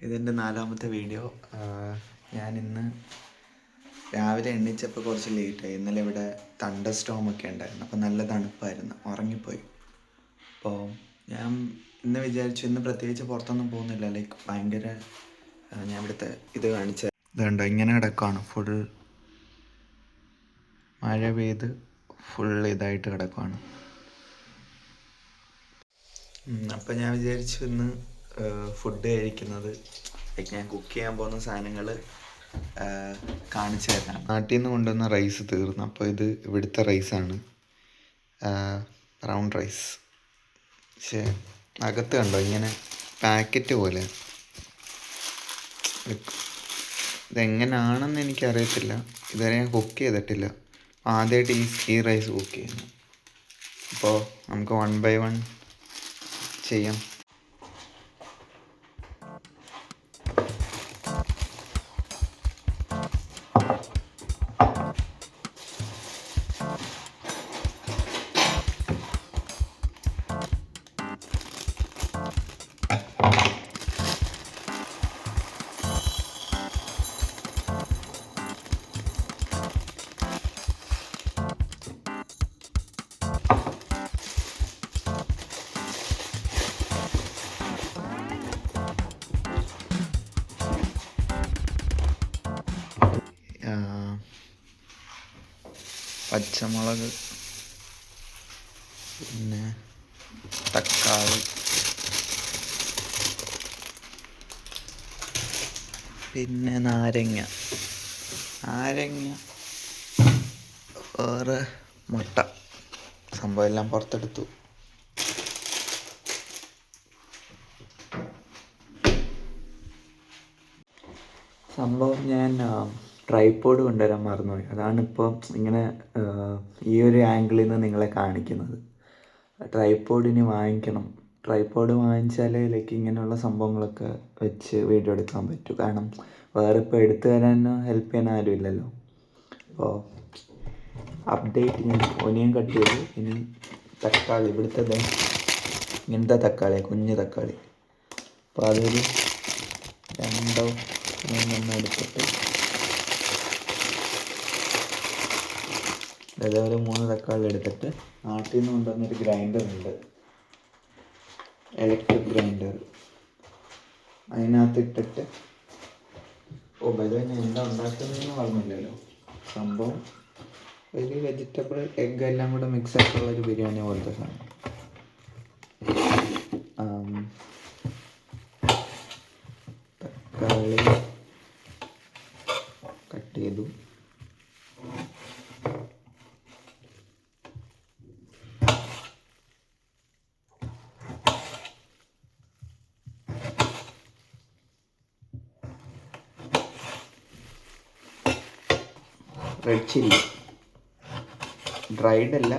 ഇതെൻ്റെ 4ാമത്തെ വീഡിയോ. ഞാനിന്ന് രാവിലെ എണീച്ചപ്പോൾ കുറച്ച് ലേറ്റായി. ഇന്നലെ ഇവിടെ തണ്ടർ സ്റ്റോമൊക്കെ ഉണ്ടായിരുന്നു, അപ്പോൾ നല്ല തണുപ്പായിരുന്നു, ഉറങ്ങിപ്പോയി. അപ്പോൾ ഞാൻ ഇന്ന് വിചാരിച്ചു ഇന്ന് പ്രത്യേകിച്ച് പുറത്തൊന്നും പോകുന്നില്ല. ലൈക്ക് ഭയങ്കര ഞാൻ ഇവിടുത്തെ ഇത് കാണിച്ച ഇതുണ്ടോ, ഇങ്ങനെ കിടക്കുകയാണ്. ഫുൾ മഴ പെയ്ത് ഫുൾ ഇതായിട്ട് കിടക്കുകയാണ്. അപ്പം ഞാൻ വിചാരിച്ചു ഇന്ന് ഫുഡ് കഴിക്കുന്നത് ലൈക്ക് ഞാൻ കുക്ക് ചെയ്യാൻ പോകുന്ന സാധനങ്ങൾ കാണിച്ചു തരാം. നാട്ടിൽ നിന്ന് കൊണ്ടുവന്ന റൈസ് തീർന്നു, അപ്പോൾ ഇത് ഇവിടുത്തെ റൈസാണ്, ബ്രൗൺ റൈസ്. പക്ഷേ അകത്ത് കണ്ടോ ഇങ്ങനെ പാക്കറ്റ് പോലെ. ഇതെങ്ങനെയാണെന്ന് എനിക്കറിയത്തില്ല, ഇതുവരെ ഞാൻ കുക്ക് ചെയ്തിട്ടില്ല. ആദ്യമായിട്ട് ഈ റൈസ് കുക്ക് ചെയ്യുന്നു. അപ്പോൾ നമുക്ക് 1 by 1 ചെയ്യാം. പച്ചമുളക്, പിന്നെ തക്കാളി, പിന്നെ നാരങ്ങ, വേറെ മുട്ട. സംഭവം എല്ലാം പുറത്തെടുത്തു. സംഭവം ഞാൻ ട്രൈപോഡ് കൊണ്ടുവരാൻ മറന്നുപോയി. അതാണിപ്പോൾ ഇങ്ങനെ ഈ ഒരു ആംഗിളിൽ നിന്ന് നിങ്ങളെ കാണിക്കുന്നത്. ട്രൈപോഡ് ഇനി വാങ്ങിക്കണം. ട്രൈപോഡ് വാങ്ങിച്ചാലേ ലൈക്ക് ഇങ്ങനെയുള്ള സംഭവങ്ങളൊക്കെ വെച്ച് വീഡിയോ എടുക്കാൻ പറ്റൂ. കാരണം വേറെ ഇപ്പോൾ എടുത്തു തരാനോ ഹെൽപ്പ് ചെയ്യാൻ ആരും ഇല്ലല്ലോ. അപ്പോൾ അപ്ഡേറ്റ്, ഞാൻ ഒനിയൻ കട്ട് ചെയ്തു. ഇനി തക്കാളി, ഇവിടുത്തെ ഇങ്ങനത്തെ തക്കാളി, കുഞ്ഞ് തക്കാളി. അപ്പോൾ അതൊരു 2 3 എടുത്തിട്ട് അതേപോലെ 3 തക്കാളി എടുത്തിട്ട് നാട്ടിൽ നിന്ന് കൊണ്ടുവന്നൊരു ഗ്രൈൻഡറുണ്ട്, ഇലക്ട്രിക് ഗ്രൈൻഡർ. അതിനകത്ത് ഇട്ടിട്ട് ഞാൻ എന്താ ഉണ്ടാക്കുന്നതെന്ന് പറഞ്ഞില്ലല്ലോ. സംഭവം ഒരു വെജിറ്റബിൾ എഗ്ഗ് എല്ലാം കൂടെ മിക്സ് ആയിട്ടുള്ളൊരു ബിരിയാണി പോലത്തെ സാധനം. തക്കാളി കട്ട് ചെയ്തു. റെഡ് ചില്ലി, ഡ്രൈഡ് അല്ല,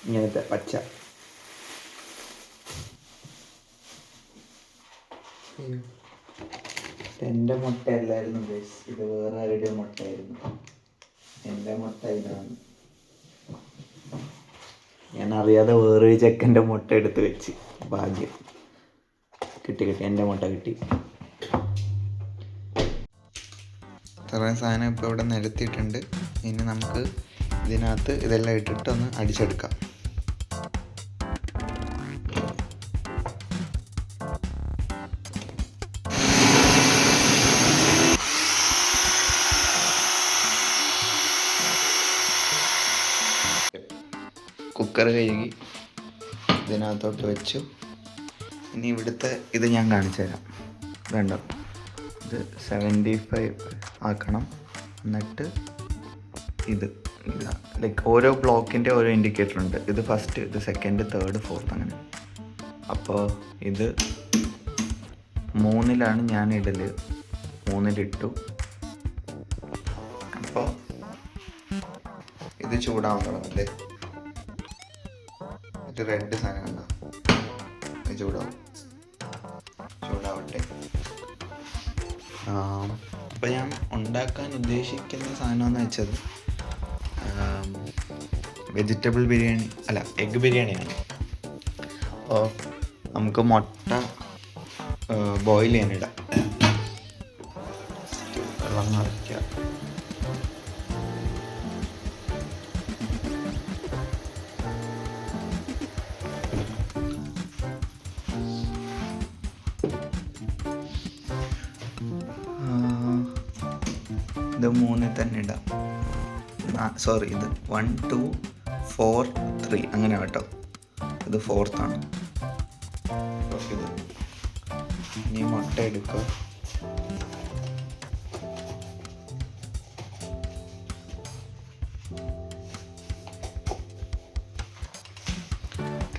ഇങ്ങനത്തെ പച്ച. എൻ്റെ മുട്ടയല്ലായിരുന്നു ഗൈസ്, ഇത് വേറെ ആരുടെ മുട്ടയായിരുന്നു. എൻ്റെ മുട്ട ഇതാണ്. ഞാൻ അറിയാതെ വേറൊരു ചെക്കൻ്റെ മുട്ട എടുത്ത് വെച്ച്. ഭാഗ്യം, കിട്ടി, എൻ്റെ മുട്ട കിട്ടി. ഇത്രയും സാധനം ഇപ്പോൾ ഇവിടെ നിരത്തിയിട്ടുണ്ട്. ഇനി നമുക്ക് ഇതിനകത്ത് ഇതെല്ലാം ഇട്ടിട്ട് ഒന്ന് അടിച്ചെടുക്കാം. കുക്കർ കഴുകി ഇതിനകത്തോട്ട് വെച്ചു. ഇനി ഇവിടുത്തെ ഇത് ഞാൻ കാണിച്ചു തരാം. വേണ്ട, ഇത് 75 ആക്കണം. എന്നിട്ട് ഇത് ലൈക്ക് ഓരോ ബ്ലോക്കിൻ്റെ ഓരോ ഇൻഡിക്കേറ്റർ ഉണ്ട്. ഇത് ഫസ്റ്റ്, ഇത് സെക്കൻഡ്, തേർഡ്, ഫോർത്ത്, അങ്ങനെ. അപ്പോൾ ഇത് 3-ലാണ് ഞാൻ ഇടൽ. 3-ലിട്ടു. അപ്പോൾ ഇത് ചൂടാവാൻ തുടങ്ങല്ലേ. ഇത് റെഡ് സാധനം കണ്ടോ, ഇത് ചൂടാവട്ടെ. അപ്പോൾ ഞാൻ ഉണ്ടാക്കാൻ ഉദ്ദേശിക്കുന്ന സാധനം എന്ന് വെച്ചത് വെജിറ്റബിൾ ബിരിയാണി അല്ല, എഗ്ഗ് ബിരിയാണിയാണ്. അപ്പോൾ നമുക്ക് മുട്ട ബോയിൽ ചെയ്യാനിടാം. വെള്ളം നിറയ്ക്കുക. ഇത് 3 തന്നെ ഇടാം. സോറി, ഇത് 1 2 4 3 അങ്ങനെ കേട്ടോ. ഇത് 4th ആണ്. ഇത് ഇനി മുട്ട എടുക്കുക.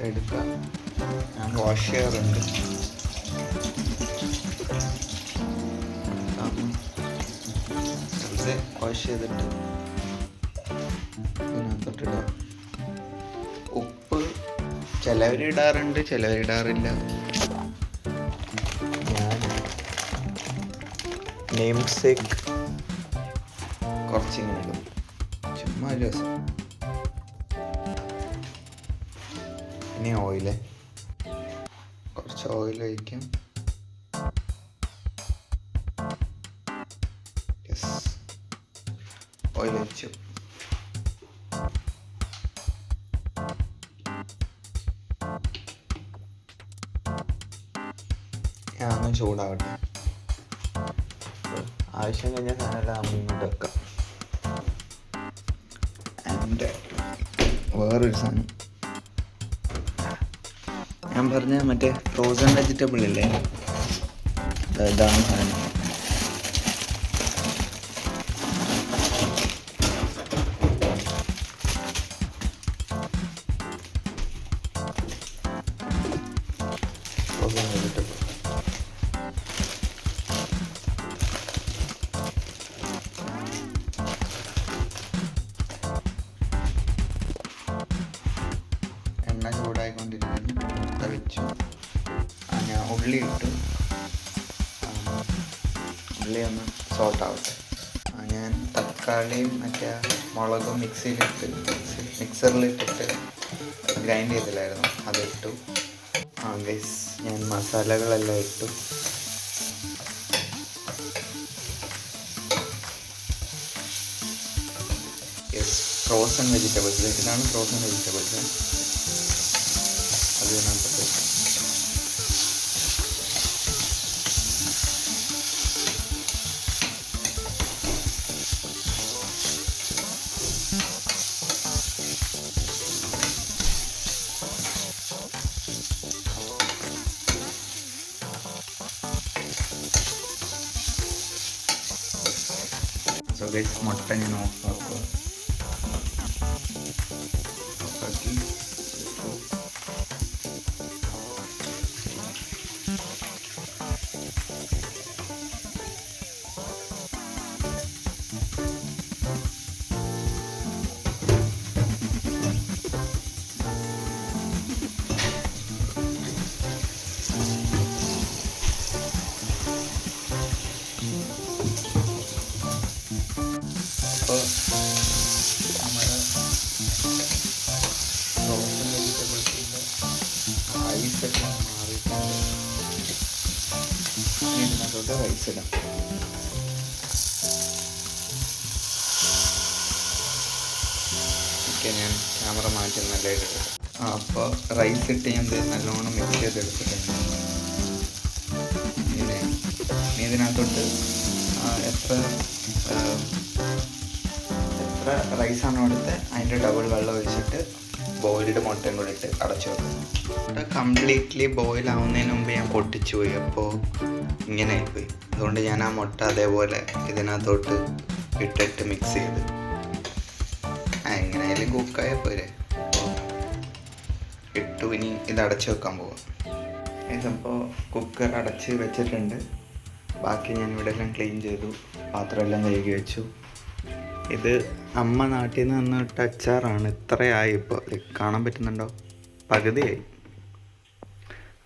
എടുക്കുക. ഞാൻ വാഷ് ചെയ്യാറുണ്ട്. വാഷ് ചെയ്തിട്ട് ഇതിനകത്തോട്ടിടുക. ഉപ്പ് ചിലവരിടാറുണ്ട്, ചിലവരിടാറില്ല. ഞാൻ നെയിംസേക്ക് കുറച്ചിങ്ങനെ ഇടും, ചുമ്മാ ഒരു രസം. ഇനി ഓയില്, കുറച്ച് ഓയിൽ ഒഴിക്കാം. ഓയിൽ ഒഴിച്ചു. ഞാൻ ചൂടാവട്ടെ. ആവശ്യം കഴിഞ്ഞ സാധനമെല്ലാം നമ്മൾ ഇങ്ങോട്ട് വെക്കാം. ആൻഡ് വേറൊരു സാധനം ഞാൻ പറഞ്ഞ മറ്റേ ഫ്രോസൺ വെജിറ്റബിൾ ഇല്ലേ, ഇതാണ് സാധനം. ഫ്രോസൺ വെജിറ്റബിൾ എണ്ണ ചൂടായിക്കൊണ്ടിരിക്കുന്നു. മുട്ട വെച്ചു. ഞാൻ ഉള്ളി ഇട്ടു. ഉള്ളി ഒന്ന് സോട്ടാവട്ടെ. ഞാൻ തക്കാളിയും മറ്റേ മുളകും മിക്സറിലിട്ടിട്ട് ഗ്രൈൻഡ് ചെയ്തില്ലായിരുന്നു, അതിട്ടു. ഗൈസ്, ഞാൻ മസാലകളെല്ലാം ഇട്ടു. ഫ്രോസൺ വെജിറ്റബിൾസ്, ഇതാണ് ഫ്രോസൺ വെജിറ്റബിൾസ്. അത് ഇതിനകത്ത് മുട്ട ഞാൻ ഓഫാക്കുക. ഓഫാക്കി അപ്പോൾ നമ്മുടെ ഫ്രോസൺ വെജിറ്റബിൾസിൻ്റെ ഐസൊക്കെ മാറിയിട്ടുണ്ട്. ഇതിനകത്തോട്ട് റൈസ് ഇടാം. ഓക്കെ, ഞാൻ ക്യാമറ മാറ്റി നല്ലതായിട്ട് ഇടാം. അപ്പോൾ റൈസ് ഇട്ട് ഞാൻ നല്ലോണം മിക്സ് ചെയ്തെടുത്തിട്ടുണ്ട്. ഇങ്ങനെ ഇതിനകത്തോട്ട് എത്ര റൈസാണോ എടുത്ത് അതിൻ്റെ ഡബിൾ വെള്ളം ഒഴിച്ചിട്ട് ബോയിൽഡ് മുട്ടയും കൂടി ഇട്ട് അടച്ചു വെക്കും. മുട്ട കംപ്ലീറ്റ്ലി ബോയിൽ ആവുന്നതിന് മുമ്പ് ഞാൻ പൊട്ടിച്ചു പോയി. അപ്പോൾ ഇങ്ങനെ ആയിപ്പോയി. അതുകൊണ്ട് ഞാൻ ആ മുട്ട അതേപോലെ ഇതിനകത്തോട്ട് ഇട്ടിട്ട് മിക്സ് ചെയ്ത് എങ്ങനെയായാലും കുക്കായ പോരെ ഇട്ടു. ഇനി ഇത് അടച്ചു വെക്കാൻ പോവാം. ഇതിപ്പോൾ കുക്കർ അടച്ച് വെച്ചിട്ടുണ്ട്. ബാക്കി ഞാൻ ഇവിടെ എല്ലാം ക്ലീൻ ചെയ്തു, പാത്രമെല്ലാം കഴുകി വെച്ചു. ഇത് അമ്മ നാട്ടിൽ നിന്ന് തന്നിട്ട അച്ചാറാണ്. ഇത്രയായി ഇപ്പോൾ, കാണാൻ പറ്റുന്നുണ്ടോ? പകുതിയായി.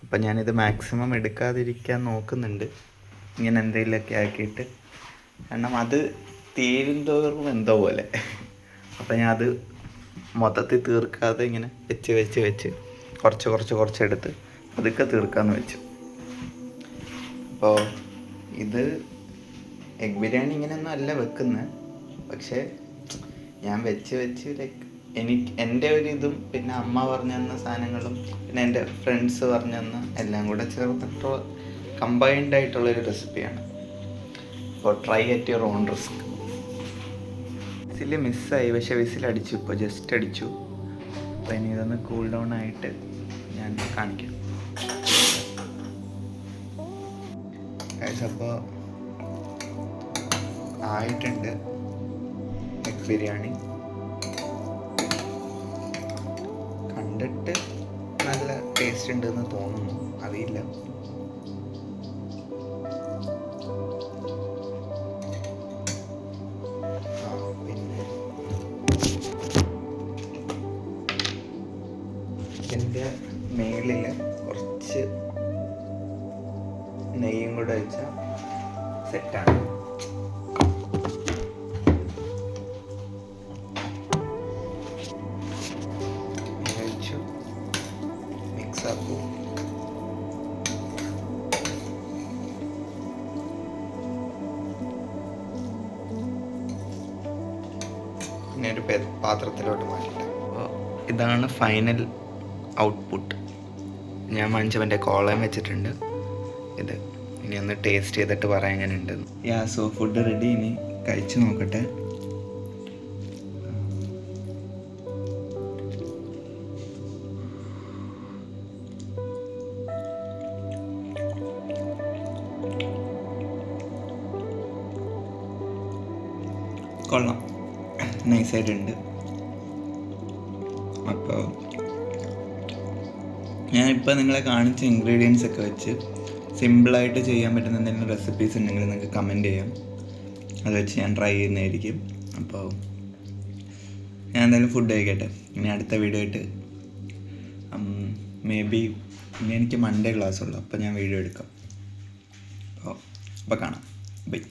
അപ്പം ഞാനിത് മാക്സിമം എടുക്കാതിരിക്കാൻ നോക്കുന്നുണ്ട്, ഇങ്ങനെ എന്തെങ്കിലുമൊക്കെ ആക്കിയിട്ട്. കാരണം അത് തീരുന്തോറും എന്തോ പോലെ. അപ്പം ഞാൻ അത് മൊത്തത്തിൽ തീർക്കാതെ ഇങ്ങനെ വെച്ച് കുറച്ചെടുത്ത് അതൊക്കെ തീർക്കാമെന്ന് വെച്ചു. അപ്പോൾ ഇത് എഗ് ബിരിയാണി ഇങ്ങനെയൊന്നും അല്ല വെക്കുന്നത്, പക്ഷേ ഞാൻ വെച്ച് ലൈക്ക് എൻ്റെ ഒരു ഇതും പിന്നെ അമ്മ പറഞ്ഞു തന്ന സാധനങ്ങളും പിന്നെ എൻ്റെ ഫ്രണ്ട്സ് പറഞ്ഞു തന്ന എല്ലാം കൂടെ ചേർത്തിട്ടുള്ള കമ്പൈൻഡ് ആയിട്ടുള്ളൊരു റെസിപ്പിയാണ്. അപ്പോൾ try at your own risk. Whistle മിസ്സായി, പക്ഷേ വിസിലടിച്ചു, ഇപ്പോൾ ജസ്റ്റ് അടിച്ചു. അപ്പോൾ ഇനി ഇതൊന്ന് കൂൾ ഡൗൺ ആയിട്ട് ഞാൻ കാണിക്കാം. അപ്പോൾ ആയിട്ടുണ്ട് എഗ് ബിരിയാണി. കണ്ടിട്ട് നല്ല ടേസ്റ്റ് ഉണ്ടെന്ന് തോന്നുന്നു, അറിയില്ല. പിന്നെ ഇതിൻ്റെ മേളിൽ കുറച്ച് നെയ്യും കൂടെ വെച്ചാൽ സെറ്റാണ്. വെച്ചു മിക്സ് ആക്കൂ. പിന്നെ ഒരു പാത്രത്തിലോട്ട് മാറ്റട്ടെ. അപ്പോൾ ഇതാണ് ഫൈനൽ ഔട്ട്പുട്ട്. ഞാൻ വാങ്ങിച്ചവൻ്റെ കോളയം വെച്ചിട്ടുണ്ട്. ഇത് ഇനി ഒന്ന് ടേസ്റ്റ് ചെയ്തിട്ട് പറയാൻ എങ്ങനെ ഉണ്ടെന്ന്. So food ready. ഇനി കഴിച്ച് നോക്കട്ടെ. കൊള്ളാം, നൈസായിട്ടുണ്ട്. അപ്പോൾ ഞാനിപ്പോൾ നിങ്ങളെ കാണിച്ച ഇൻഗ്രീഡിയൻസ് ഒക്കെ വെച്ച് സിമ്പിളായിട്ട് ചെയ്യാൻ പറ്റുന്ന എന്തെങ്കിലും റെസിപ്പീസ് ഉണ്ടെങ്കിൽ നിങ്ങൾക്ക് കമൻറ്റ് ചെയ്യാം. അത് വെച്ച് ഞാൻ ട്രൈ ചെയ്യുന്നതായിരിക്കും. അപ്പോൾ ഞാൻ എന്തായാലും ഫുഡ് കഴിക്കട്ടെ. ഇനി അടുത്ത വീഡിയോ ആയിട്ട് മേ ബി ഇനി എനിക്ക് മൺഡേ ക്ലാസ് ഉള്ളൂ, അപ്പോൾ ഞാൻ വീഡിയോ എടുക്കാം. അപ്പോൾ കാണാം. ബൈ.